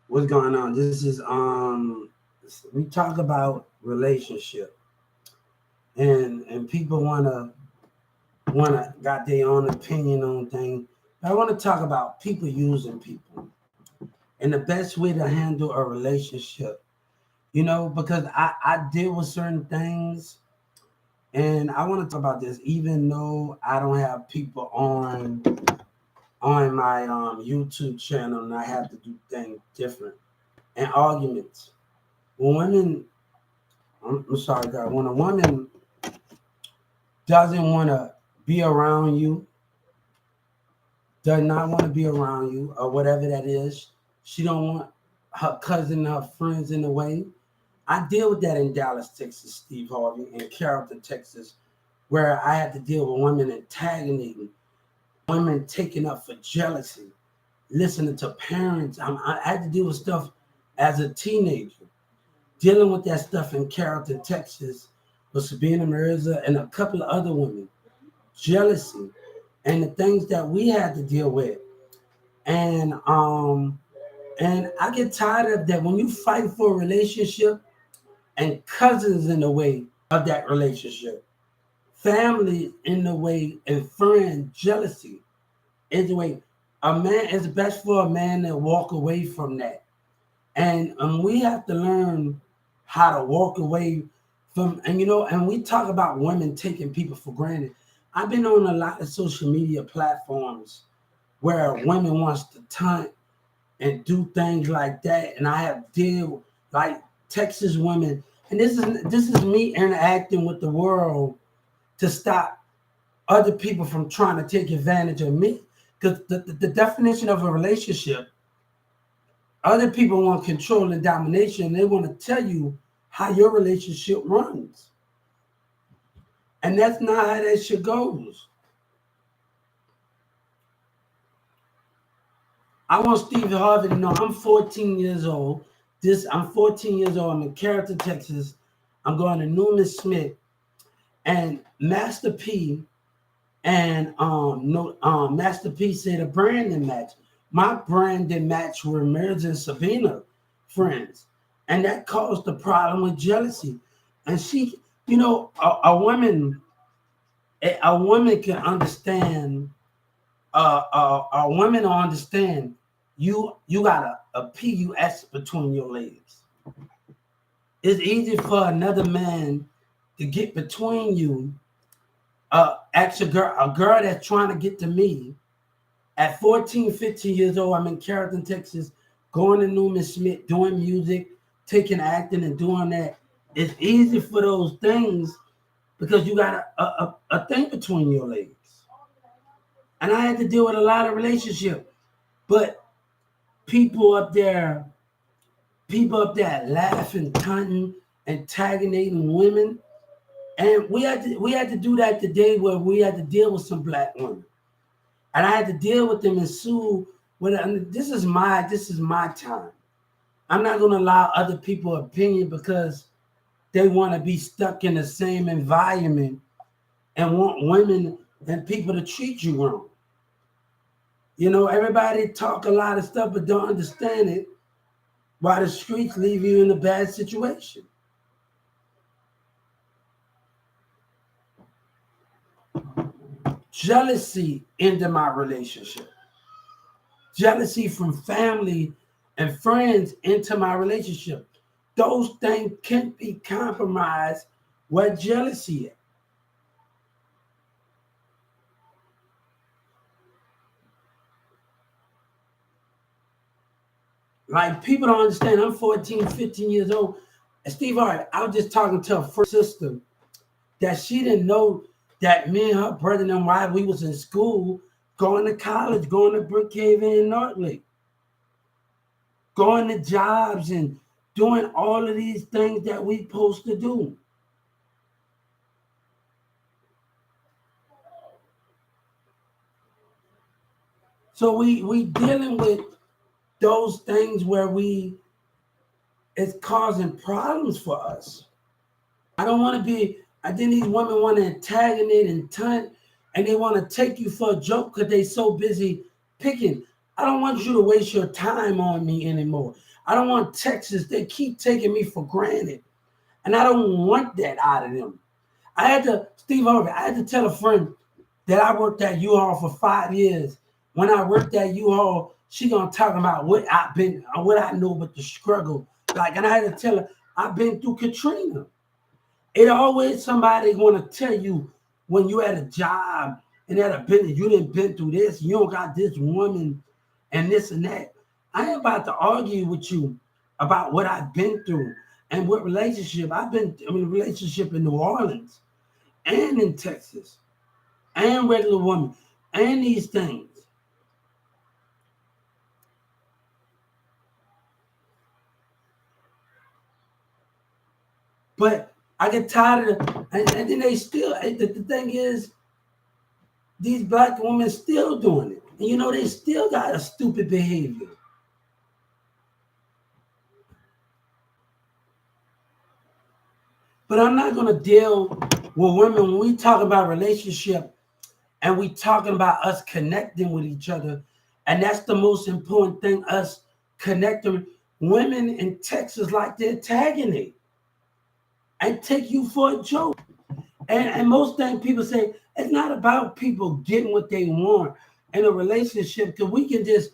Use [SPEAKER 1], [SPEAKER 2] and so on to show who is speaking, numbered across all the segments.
[SPEAKER 1] What's going on? This is we talk about relationship and people wanna got their own opinion on things. But I want to talk about people using people and the best way to handle a relationship. Because I deal with certain things and I want to talk about this even though I don't have people on my YouTube channel and I have to do things different and arguments. When women I'm sorry, God. When a woman doesn't want to be around you, does not want to be around you, or whatever that is, she don't want her cousin, her friends in the way. I deal with that in Dallas, Texas, Steve Harvey, and Carrollton, Texas, where I had to deal with women antagonizing, women taking up for jealousy, listening to parents. I had to deal with stuff as a teenager, dealing with that stuff in Carrollton, Texas, with Sabina Mirza and a couple of other women, jealousy, and the things that we had to deal with. And and I get tired of that when you fight for a relationship and cousins in the way of that relationship, family in the way, and friend jealousy is the way. A man it's best for a man to walk away from that. And we have to learn how to walk away from, and we talk about women taking people for granted. I've been on a lot of social media platforms where women wants to taunt and do things like that, and I have deal like Texas women, and this is me interacting with the world to stop other people from trying to take advantage of me, because the definition of a relationship, other people want control and domination. They want to tell you how your relationship runs. And that's not how that shit goes. I want Steve Harvey to know I'm 14 years old. I'm 14 years old. I'm in Carrollton, Texas. I'm going to Newman Smith and Master P and no Master P said a branding match. My branding match were Ramirez and Sabina friends. And that caused the problem with jealousy. And she, a woman can understand, a woman will understand you got a PUS between your legs. It's easy for another man to get between you. Actually, a girl that's trying to get to me at 14, 15 years old. I'm in Carrollton, Texas, going to Newman Smith, doing music, taking acting and doing that. It's easy for those things because you got a thing between your legs. And I had to deal with a lot of relationships. But people up there, laughing, taunting, antagonizing women. And we had to do that today where we had to deal with some black women. And I had to deal with them and sue. This is my time. I'm not going to allow other people's opinion because they want to be stuck in the same environment and want women and people to treat you wrong. Everybody talk a lot of stuff but don't understand it. Why the streets leave you in a bad situation. Jealousy into my relationship. Jealousy from family and friends into my relationship. Those things can't be compromised where jealousy is. Like people don't understand. I'm 14, 15 years old. And Steve Harvey, I was just talking to a first sister that she didn't know that me and her brother and them, while we was in school, going to college, going to Brookhaven and North Lake, going to jobs and doing all of these things that we supposed to do. So we dealing with those things where it's causing problems for us. I don't want to be. I think these women want to antagonize and taunt, and they want to take you for a joke because they so busy picking. I don't want you to waste your time on me anymore. I don't want Texas. They keep taking me for granted. And I don't want that out of them. Steve Harvey, I had to tell a friend that I worked at U-Haul for 5 years. When I worked at U-Haul, she gonna talk about what I know about the struggle. Like, and I had to tell her, I've been through Katrina. It always somebody want to tell you when you at a job and at a business, you didn't been through this, you don't got this woman and this and that. I ain't about to argue with you about what I've been through and what relationship. I've been in a relationship in New Orleans and in Texas and regular women and these things. But I get tired of it. And then they still, the thing is, these black women still doing it. And you know, they still got a stupid behavior. But I'm not going to deal with women when we talk about relationship and we talking about us connecting with each other. And that's the most important thing, us connecting. Women in Texas like they're tagging it and take you for a joke. And most things people say, it's not about people getting what they want in a relationship, because we can just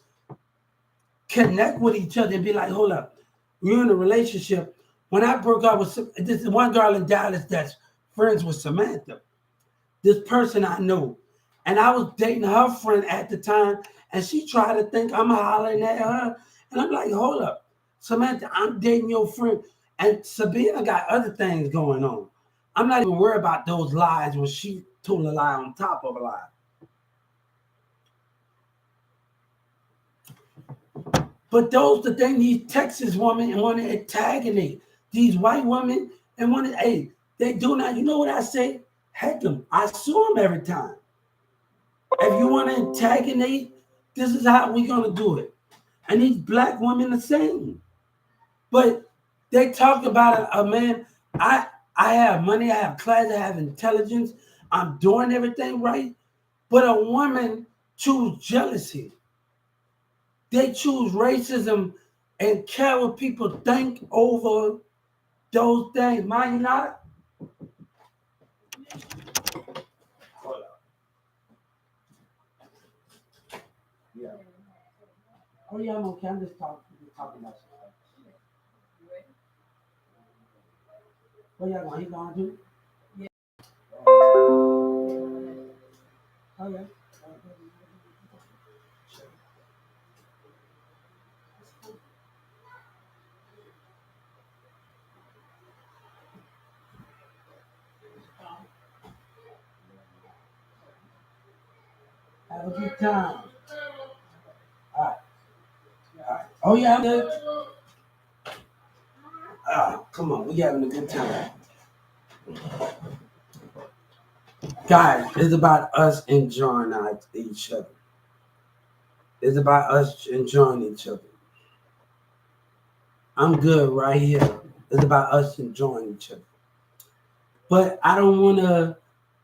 [SPEAKER 1] connect with each other and be like, hold up, we're in a relationship. When I broke up with this one girl in Dallas that's friends with Samantha, this person I know, and I was dating her friend at the time, and she tried to think I'm hollering at her, and I'm like, hold up, Samantha, I'm dating your friend, and Sabina got other things going on. I'm not even worried about those lies when she told a lie on top of a lie. But those the thing, these Texas women want to antagonate these white women and want to, hey, they do not, you know what I say? Heck them. I sue them every time. If you want to antagonate, this is how we're going to do it. And these black women the same. But they talk about a man, I have money, I have class, I have intelligence, I'm doing everything right. But a woman choose jealousy. They choose racism and care what people think over those things. Mind you not? Hold up. Yeah. Oh yeah, I'm okay. I'm just talking about stuff. What y'all going? He going to? Yeah. Oh yeah. Have a good time. All right. All right. Oh yeah, I'm good. Come on, we having a good time. Guys, it's about us enjoying each other. It's about us enjoying each other. I'm good right here. It's about us enjoying each other. But I don't want to,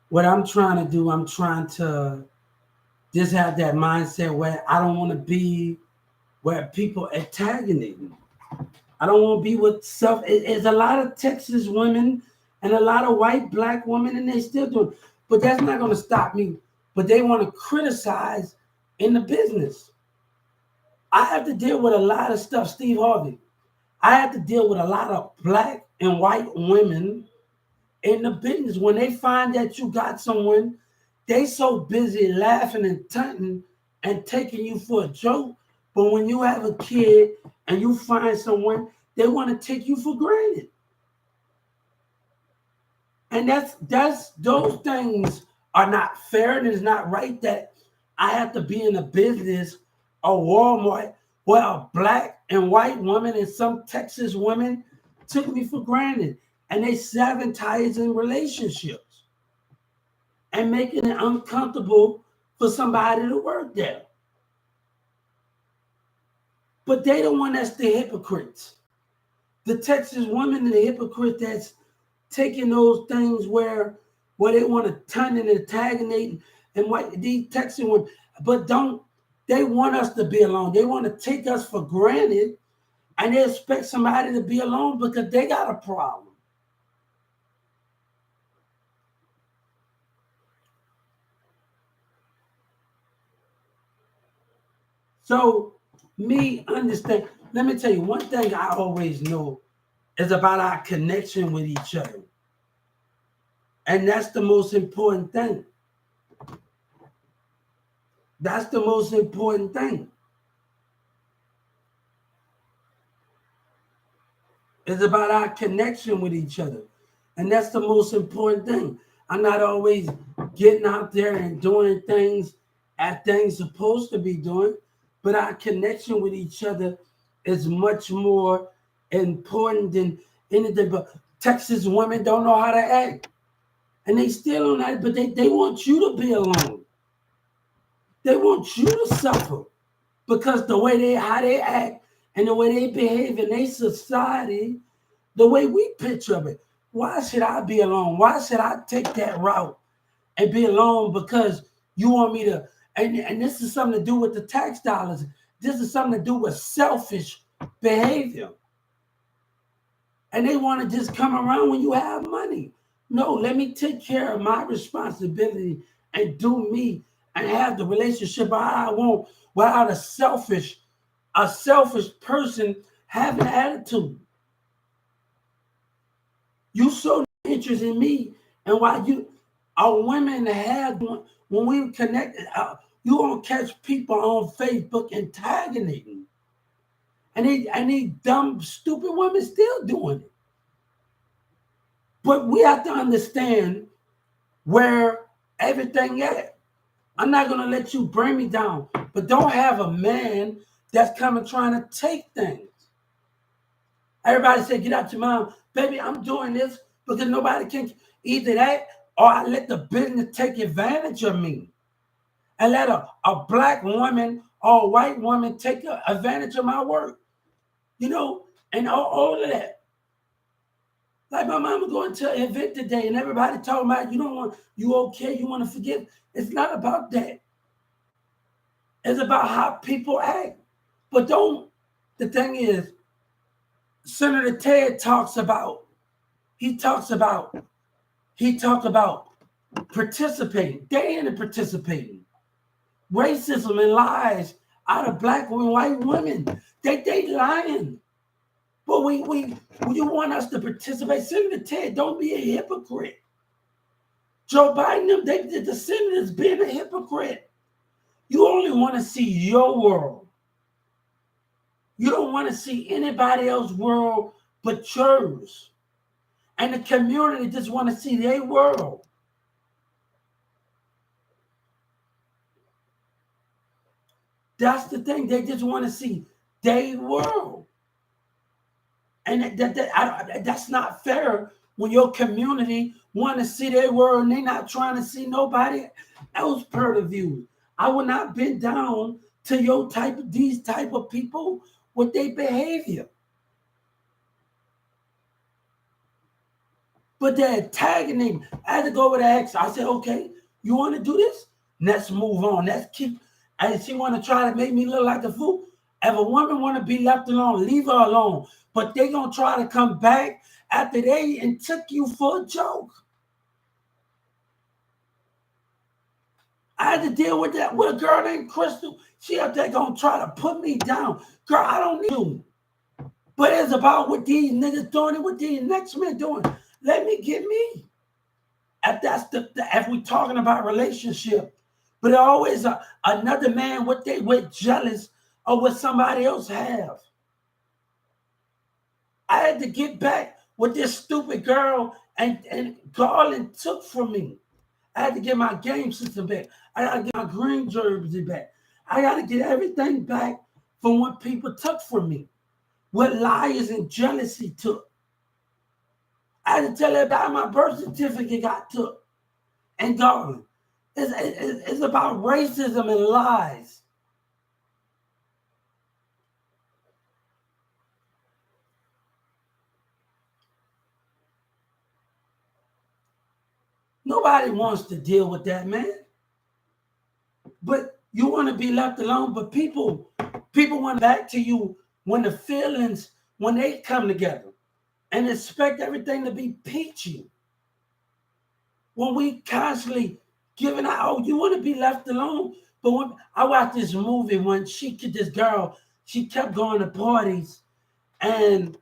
[SPEAKER 1] what I'm trying to do, I'm trying to just have that mindset where I don't want to be where people antagonate me. I don't want to be with self. It's a lot of Texas women and a lot of white black women, and they still do it. But that's not going to stop me. But they want to criticize in the business. I have to deal with a lot of stuff, Steve Harvey. I have to deal with a lot of black and white women in the business. When they find that you got someone, they so busy laughing and taunting and taking you for a joke. But when you have a kid and you find someone, they want to take you for granted. And that's those things are not fair, and it's not right that I have to be in a business, a Walmart, where a black and white woman and some Texas women took me for granted. And they sabotaging relationships and making it uncomfortable for somebody to work there. But they the one that's the hypocrites. The Texas women and the hypocrite that's taking those things where they want to turn and antagonate and what these Texas women, but they want us to be alone. They want to take us for granted And they expect somebody to be alone because they got a problem. So, me understand. Let me tell you one thing I always know is about our connection with each other. And that's the most important thing. That's the most important thing. It's about our connection with each other. And that's the most important thing. I'm not always getting out there and doing things as things supposed to be doing, but our connection with each other is much more important than anything. But Texas women don't know how to act. And they still don't act, but they want you to be alone. They want you to suffer because the way how they act and the way they behave in their society, the way we picture it. Why should I be alone? Why should I take that route and be alone because you want me to? And this is something to do with the tax dollars. This is something to do with selfish behavior. And they want to just come around when you have money. No, let me take care of my responsibility and do me and have the relationship I want without a selfish person having an attitude. You so interested in me and why you are women have when we connect, you gonna catch people on Facebook antagonism. And these dumb, stupid women still doing it. But we have to understand where everything at. I'm not gonna let you bring me down, but don't have a man that's coming trying to take things. Everybody say, get out your mom. Baby, I'm doing this because nobody can either that or I let the business take advantage of me. And let a black woman or a white woman take advantage of my work. You know, and all of that. Like my mama going to an event today and everybody talking about you okay, you want to forgive. It's not about that. It's about how people act. But the thing is, Senator Ted talks about participating. They ain't participating. Racism and lies out of black and white women. They lying. But you want us to participate. Senator Ted, don't be a hypocrite. Joe Biden, the senators being a hypocrite. You only want to see your world. You don't want to see anybody else's world but yours. And the community just want to see their world. That's the thing. They just want to see their world. And that's not fair when your community want to see their world and they're not trying to see nobody else point of view. I will not bend down to these type of people with their behavior. But they're tagging him. I had to go over to X. I said, okay, you want to do this? Let's move on. Let's keep. And she want to try to make me look like a fool. If a woman want to be left alone, leave her alone. But they going to try to come back after they and took you for a joke. I had to deal with that with a girl named Crystal. She up there going to try to put me down. Girl, I don't need you. But it's about what these niggas doing and what these next men doing. Let me get me. If we talking about relationship, but always another man with jealous of what somebody else have. I had to get back what this stupid girl and Garland took from me. I had to get my game system back. I got to get my green jersey back. I got to get everything back from what people took from me. What liars and jealousy took. I had to tell everybody my birth certificate got took and gone. It's about racism and lies. Nobody wants to deal with that, man. But you want to be left alone, but people want back to you when the feelings, when they come together and expect everything to be peachy, when we constantly giving out, oh, you want to be left alone. But when I watched this movie, when this girl, she kept going to parties, and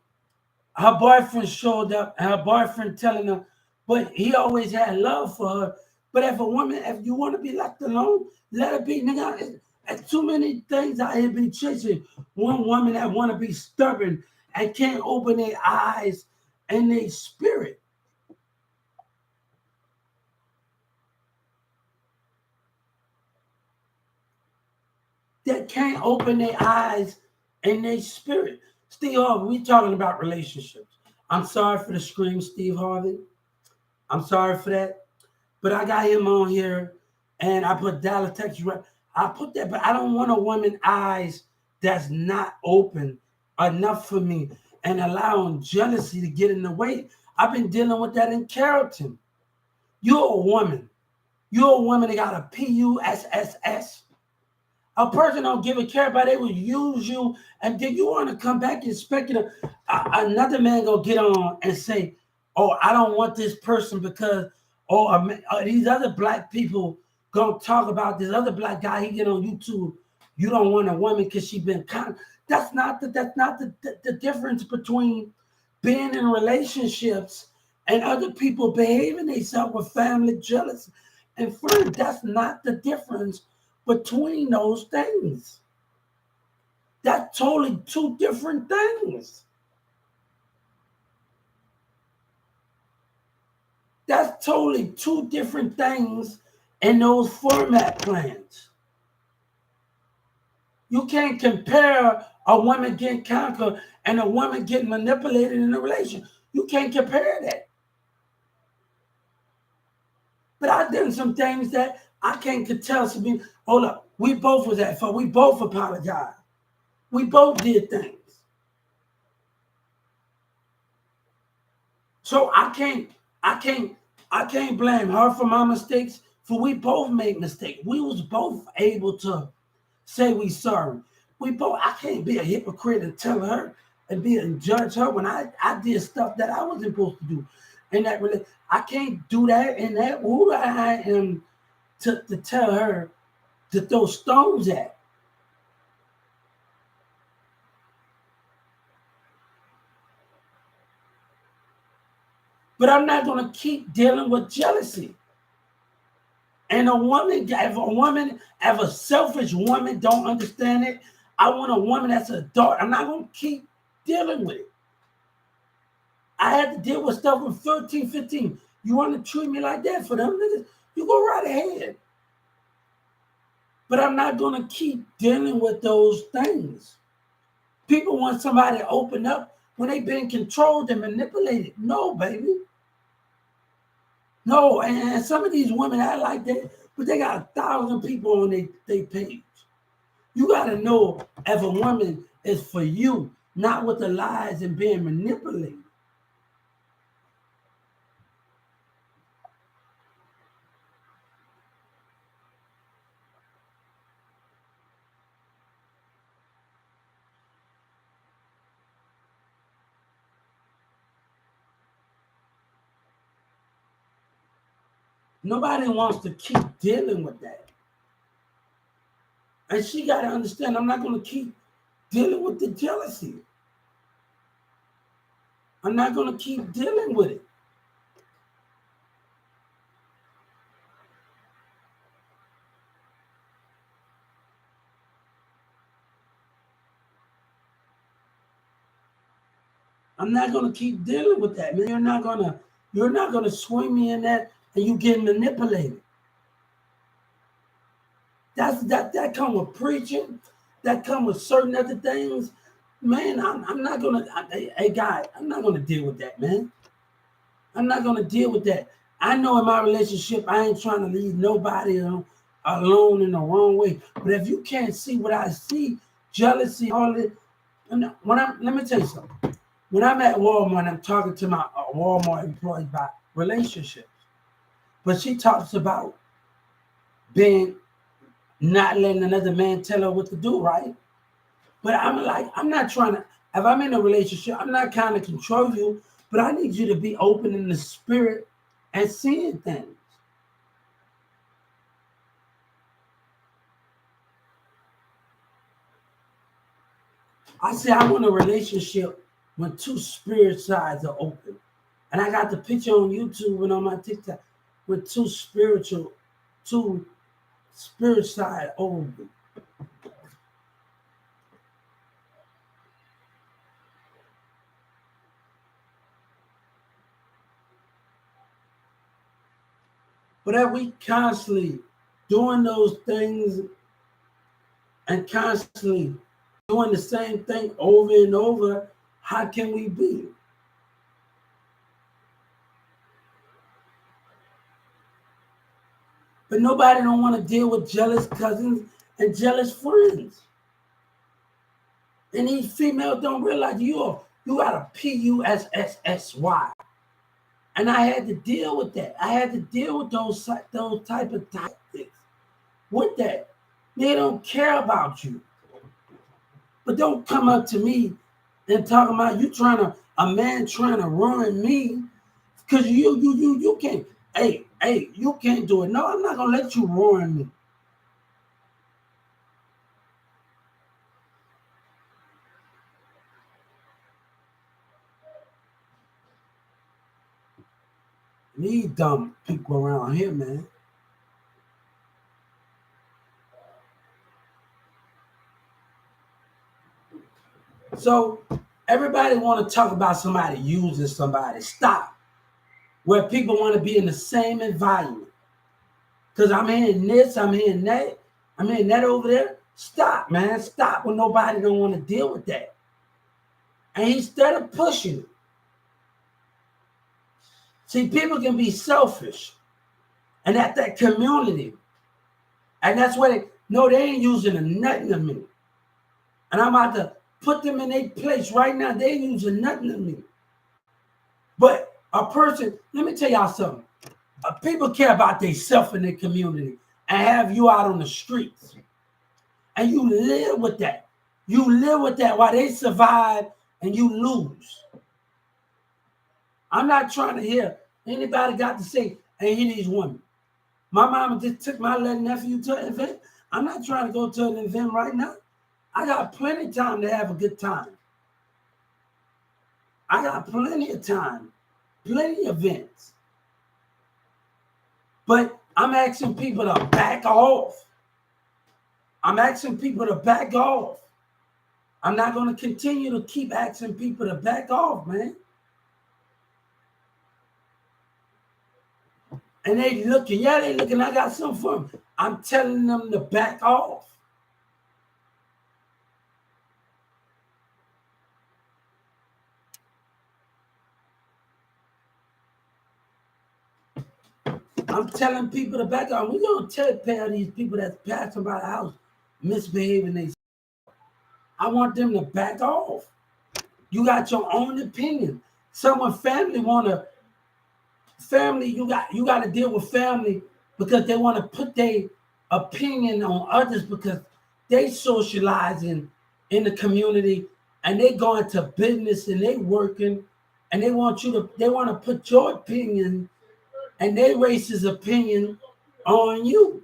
[SPEAKER 1] her boyfriend showed up, and her boyfriend telling her, but he always had love for her. But if a woman, if you want to be left alone, let her be. Nigga, it's too many things out here be chasing one woman that want to be stubborn and can't open their eyes and their spirit. That can't open their eyes and their spirit. Steve Harvey, we talking about relationships. I'm sorry for the scream, Steve Harvey. I'm sorry for that. But I got him on here, and I put Dallas, Texas. I put that, but I don't want a woman's eyes that's not open enough for me and allowing jealousy to get in the way. I've been dealing with that in Carrollton. You're a woman. You're a woman that got a PUSSS. A person don't give a care about it, they will use you, and then you want to come back and speculate. Another man gonna get on and say, "Oh, I don't want this person because these other black people gonna talk about this other black guy. He get on YouTube. You don't want a woman because she been kind." That's not the difference between being in relationships and other people behaving themselves with family jealousy and friends. That's not the difference between those things. That's totally two different things. That's totally two different things in those format plans. You can't compare a woman getting conquered and a woman getting manipulated in a relationship. You can't compare that. But I've done some things that I can't tell somebody, hold up, we both was at fault. We both apologized. We both did things. So I can't blame her for my mistakes, for we both made mistakes. We was both able to say we sorry. I can't be a hypocrite and tell her and judge her when I did stuff that I wasn't supposed to do. And that really, I can't do that, and that who I am to tell her to throw stones at. But I'm not going to keep dealing with jealousy. And if a selfish woman don't understand it, I want a woman that's an adult. I'm not going to keep dealing with it. I had to deal with stuff with 13, 15. You want to treat me like that for them niggas? You go right ahead. But I'm not going to keep dealing with those things. People want somebody to open up when they've been controlled and manipulated. No, baby. No, and some of these women act like that, but they got 1,000 people on their page. You got to know if a woman is for you, not with the lies and being manipulated. Nobody wants to keep dealing with that. And she got to understand, I'm not going to keep dealing with the jealousy. I'm not going to keep dealing with it. I'm not going to keep dealing with that, man. You're not going to swing me in that and you get manipulated. That come with preaching, that come with certain other things. Man, I'm not gonna. Hey, guy, I'm not gonna deal with that, man. I'm not gonna deal with that. I know in my relationship, I ain't trying to leave nobody alone in the wrong way. But if you can't see what I see, jealousy, all that. Let me tell you something. When I'm at Walmart, I'm talking to my Walmart employee about relationships. But she talks about being not letting another man tell her what to do, right? But I'm not trying to, if I'm in a relationship, I'm not trying to control you, but I need you to be open in the spirit and seeing things. I say I want a relationship when two spirit sides are open. And I got the picture on YouTube and on my TikTok with two spirit side open. But if we constantly doing those things and constantly doing the same thing over and over, how can we be? But nobody don't want to deal with jealous cousins and jealous friends. And these females don't realize you got a PUSSSY. And I had to deal with that. I had to deal with those type of tactics with that. They don't care about you. But don't come up to me and talk about a man trying to ruin me because you can't. Hey, you can't do it. No, I'm not gonna let you ruin me. These dumb people around here, man. So everybody want to talk about somebody using somebody. Stop. Where people want to be in the same environment. Because I'm hearing this, I'm hearing that, I'm hearing that over there. Stop, man. Stop when nobody don't want to deal with that. And instead of pushing it. See, people can be selfish. And at that community. And that's why they ain't using nothing of me. And I'm about to put them in their place right now. They ain't using nothing of me. But a person, let me tell y'all something. People care about themselves in their community and have you out on the streets. And you live with that. You live with that while they survive and you lose. I'm not trying to hear anybody got to say, hey, he needs women. My mama just took my little nephew to an event. I'm not trying to go to an event right now. I got plenty of time to have a good time. I got plenty of time, plenty of events. But I'm asking people to back off. I'm asking people to back off. I'm not going to continue to keep asking people to back off, man. And they looking, I got something for them. I'm telling them to back off. I'm telling people to back off. We're going to tell these people that's passing by the house misbehaving. I want them to back off. You got your own opinion. Someone family you got to deal with family because they want to put their opinion on others because they socializing in the community and they going to business and they working and they want to put your opinion and their racist opinion on you.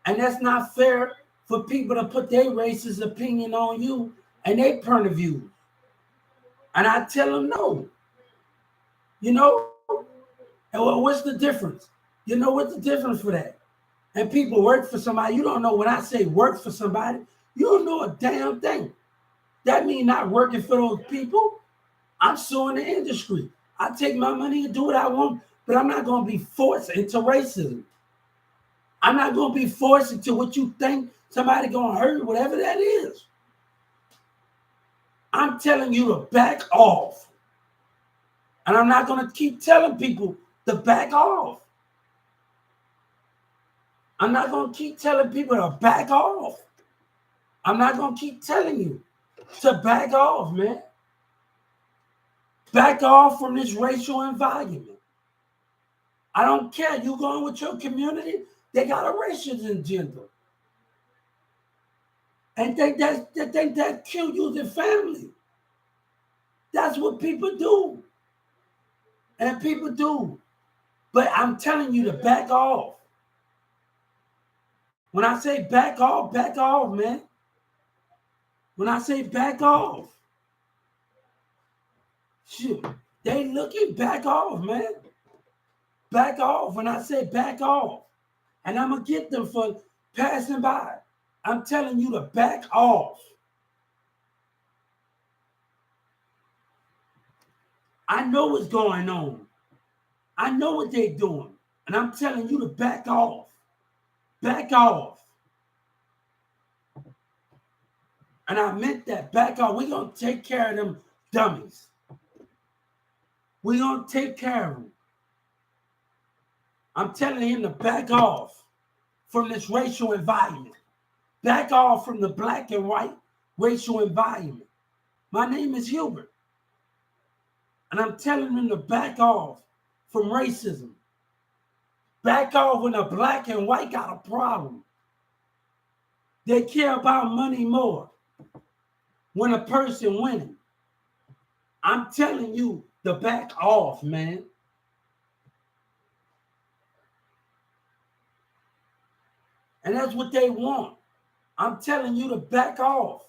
[SPEAKER 1] And that's not fair for people to put their racist opinion on you and their point of view. And I tell them no. You know? And well, what's the difference? You know what's the difference for that? And people work for somebody. You don't know when I say work for somebody, you don't know a damn thing. That means not working for those people. I'm suing the industry. I take my money and do what I want, but I'm not going to be forced into racism. I'm not going to be forced into what you think somebody going to hurt, whatever that is. I'm telling you to back off. And I'm not going to keep telling people to back off. I'm not going to keep telling people to back off. I'm not going to keep telling you to back off, man. Back off from this racial environment. I don't care. You going with your community, they got a racial agenda. and think that cute using family. That's what people do. And people do. But I'm telling you to back off. When I say back off, man. When I say back off, shoot, they looking back off, man. Back off when I say back off. And I'm going to get them for passing by. I'm telling you to back off. I know what's going on. I know what they're doing. And I'm telling you to back off. Back off. And I meant that. Back off. We're going to take care of them dummies. We're going to take care of them. I'm telling him to back off from this racial environment. Back off from the black and white racial environment. My name is Hubert. And I'm telling him to back off from racism. Back off when the black and white got a problem. They care about money more when a person winning. I'm telling you to back off, man. And that's what they want. I'm telling you to back off.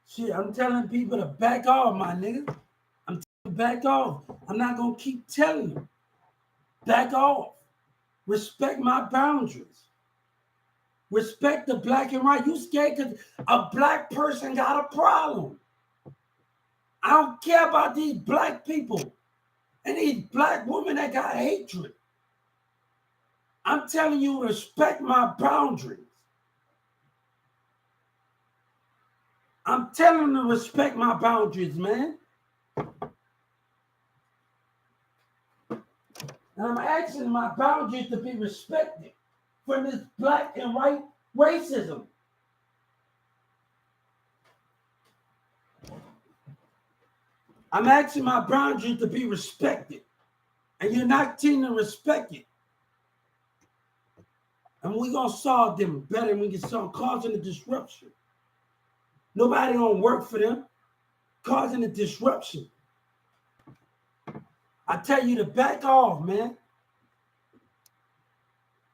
[SPEAKER 1] Shit, I'm telling people to back off, my nigga. I'm telling you to back off. I'm not going to keep telling you. Back off. Respect my boundaries. Respect the black and white. You scared because a black person got a problem. I don't care about these black people and these black women that got hatred. I'm telling you to respect my boundaries. I'm telling them to respect my boundaries, man. And I'm asking my boundaries to be respected from this black and white racism. I'm asking my boundaries to be respected. And you're not team to respect it. And we're going to solve them better than we can solve causing a disruption. Nobody going to work for them, causing a disruption. I tell you to back off, man.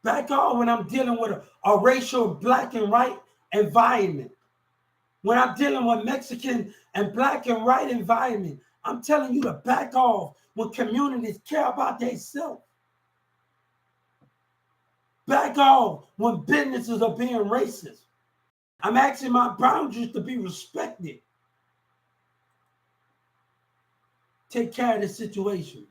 [SPEAKER 1] Back off when I'm dealing with a racial black and white environment. When I'm dealing with Mexican and black and white environment, I'm telling you to back off when communities care about themselves. Back off when businesses are being racist. I'm asking my boundaries to be respected. Take care of the situation.